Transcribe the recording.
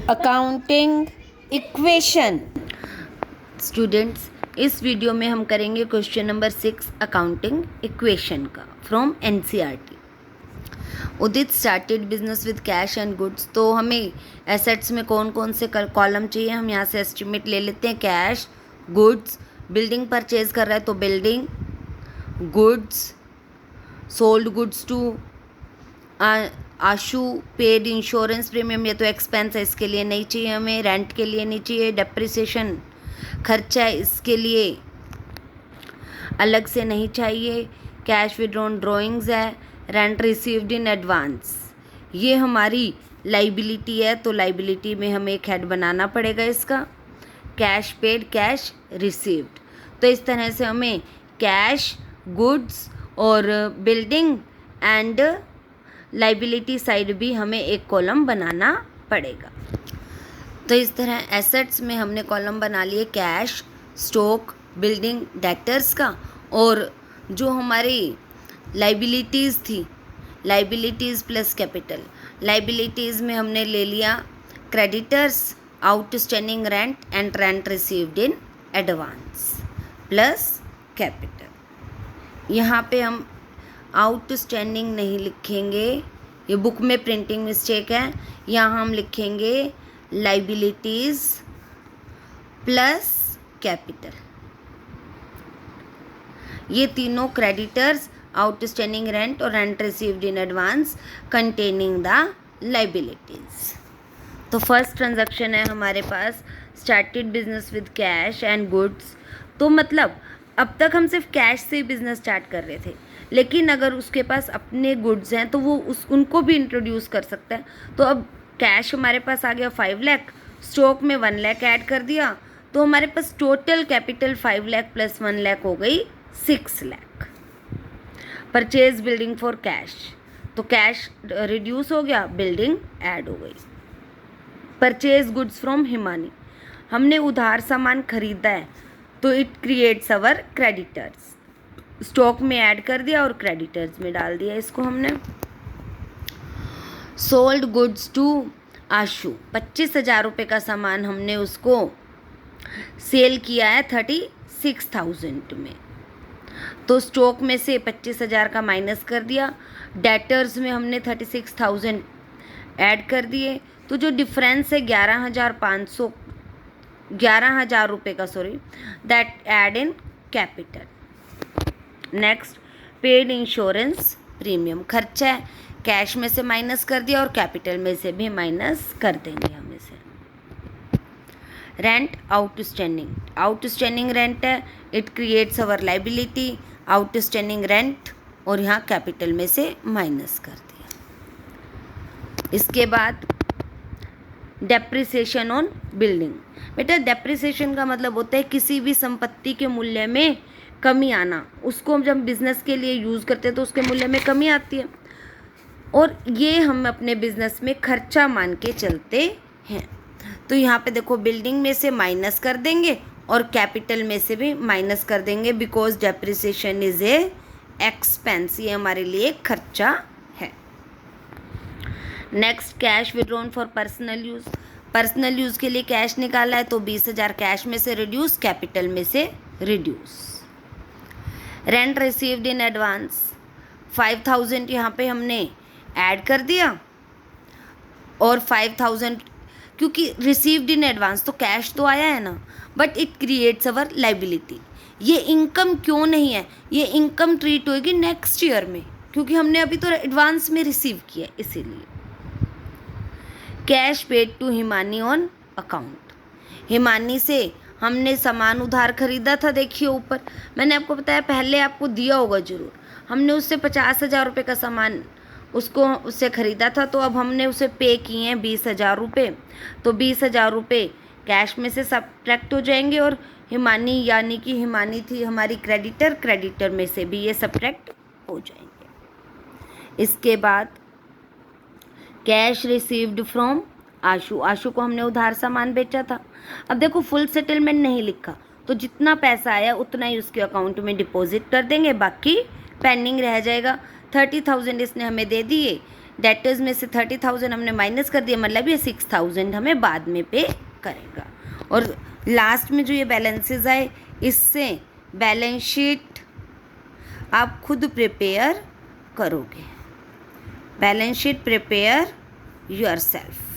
Accounting equation. Students, इस video में हम करेंगे क्वेश्चन नंबर 6 अकाउंटिंग इक्वेशन का from NCERT. Udit started business with cash and goods. तो हमें एसेट्स में कौन कौन से कॉलम चाहिए, हम यहाँ से एस्टिमेट ले लेते हैं। कैश, गुड्स, बिल्डिंग परचेज कर रहा है तो building, goods, sold goods to Ashu, paid insurance premium, ये तो एक्सपेंस है, इसके लिए नहीं चाहिए हमें। रेंट के लिए नहीं चाहिए। डेप्रिसिएशन खर्चा है, इसके लिए अलग से नहीं चाहिए। कैश विड्रॉन ड्रॉइंग्स है। रेंट रिसीव्ड इन एडवांस, ये हमारी लाइबिलिटी है, तो लाइबिलिटी में हमें एक हेड बनाना पड़ेगा इसका। Cash paid, cash received. तो इस तरह से हमें कैश, गुड्स और बिल्डिंग एंड लाइबिलिटी साइड भी हमें एक कॉलम बनाना पड़ेगा। तो इस तरह एसेट्स में हमने कॉलम बना लिए कैश, स्टॉक, बिल्डिंग, डेटर्स का। और जो हमारी लाइबिलिटीज़ थी, लाइबिलिटीज़ प्लस कैपिटल, लाइबिलिटीज़ में हमने ले लिया creditors, outstanding rent and rent received in advance plus capital. यहाँ पे हम आउटस्टैंडिंग नहीं लिखेंगे, ये बुक में प्रिंटिंग मिस्टेक है। यहाँ हम लिखेंगे लाइबिलिटीज़ प्लस कैपिटल। ये तीनों क्रेडिटर्स, आउटस्टैंडिंग रेंट और rent received in advance containing the liabilities. तो फर्स्ट ट्रांजैक्शन है हमारे पास started business with cash and goods. तो मतलब अब तक हम सिर्फ कैश से ही बिजनेस स्टार्ट कर रहे थे, लेकिन अगर उसके पास अपने गुड्स हैं तो वो उनको भी इंट्रोड्यूस कर सकता है। तो अब कैश हमारे पास आ गया 5 लाख, स्टॉक में 1 लाख ऐड कर दिया, तो हमारे पास total capital 5 lakh plus 1 lakh हो गई 6 lakh. Purchase building for cash, तो कैश रिड्यूस हो गया, बिल्डिंग ऐड हो गई। परचेज गुड्स फ्रॉम हिमानी, हमने उधार सामान खरीदा है तो it creates our creditors. Stock में ऐड कर दिया और क्रेडिटर्स में डाल दिया इसको हमने। सोल्ड गुड्स टू आशु, 25,000 रुपये का सामान हमने उसको सेल किया है 36,000 में, तो स्टॉक में से 25,000 का माइनस कर दिया। डेटर्स में हमने 36,000 ऐड कर दिए, तो जो डिफरेंस है 11,000 रुपये का, that add in capital. Next, paid insurance premium, खर्चा है, कैश में से माइनस कर दिया और कैपिटल में से भी माइनस कर देंगे हम इसे। रेंट आउटस्टैंडिंग रेंट है, it creates our liability, outstanding rent, और यहाँ कैपिटल में से माइनस कर दिया। इसके बाद डेप्रिसिएशन ऑन बिल्डिंग। बेटा डेप्रिसिएशन का मतलब होता है किसी भी संपत्ति के मूल्य में कमी आना, उसको जब बिज़नेस के लिए यूज़ करते हैं तो उसके मूल्य में कमी आती है, और ये हम अपने बिज़नेस में खर्चा मान के चलते हैं। तो यहाँ पे देखो बिल्डिंग में से माइनस कर देंगे और कैपिटल में से भी माइनस कर देंगे, because depreciation is a expense, ये हमारे लिए खर्चा है। Next, cash withdrawn for personal use, personal use के लिए कैश निकाला है तो 20,000 कैश में से रिड्यूस, कैपिटल में से reduce. Rent received in advance, 5,000 यहाँ पे हमने ऐड कर दिया, और 5,000 क्योंकि रिसीव्ड इन एडवांस तो कैश तो आया है ना, but it creates our liability. ये इनकम क्यों नहीं है, ये इनकम ट्रीट होगी नेक्स्ट ईयर में, क्योंकि हमने अभी तो एडवांस में रिसीव किया, इसीलिए। Cash paid to Himani on account, Himani से हमने सामान उधार खरीदा था, देखिए ऊपर मैंने आपको बताया, पहले आपको दिया होगा ज़रूर, हमने उससे 50,000 रुपये का सामान उससे ख़रीदा था, तो अब हमने उसे पे किए हैं 20,000 रुपये, तो 20,000 रुपये कैश में से सब्ट्रैक्ट हो जाएंगे, और हिमानी यानी कि हिमानी थी हमारी क्रेडिटर, क्रेडिटर में से भी ये सब्ट्रैक्ट हो जाएंगे। इसके बाद कैश रिसीव्ड फ्रॉम आशु, आशु को हमने उधार सामान बेचा था। अब देखो फुल सेटलमेंट नहीं लिखा, तो जितना पैसा आया उतना ही उसके अकाउंट में डिपॉजिट कर देंगे, बाकी पेंडिंग रह जाएगा। 30,000 इसने हमें दे दिए, डेटर्स में से 30,000 हमने माइनस कर दिया, मतलब ये 6,000 हमें बाद में पे करेगा। और लास्ट में जो ये बैलेंसेस आए, इससे बैलेंस शीट आप खुद प्रिपेयर करोगे। Balance sheet prepare yourself.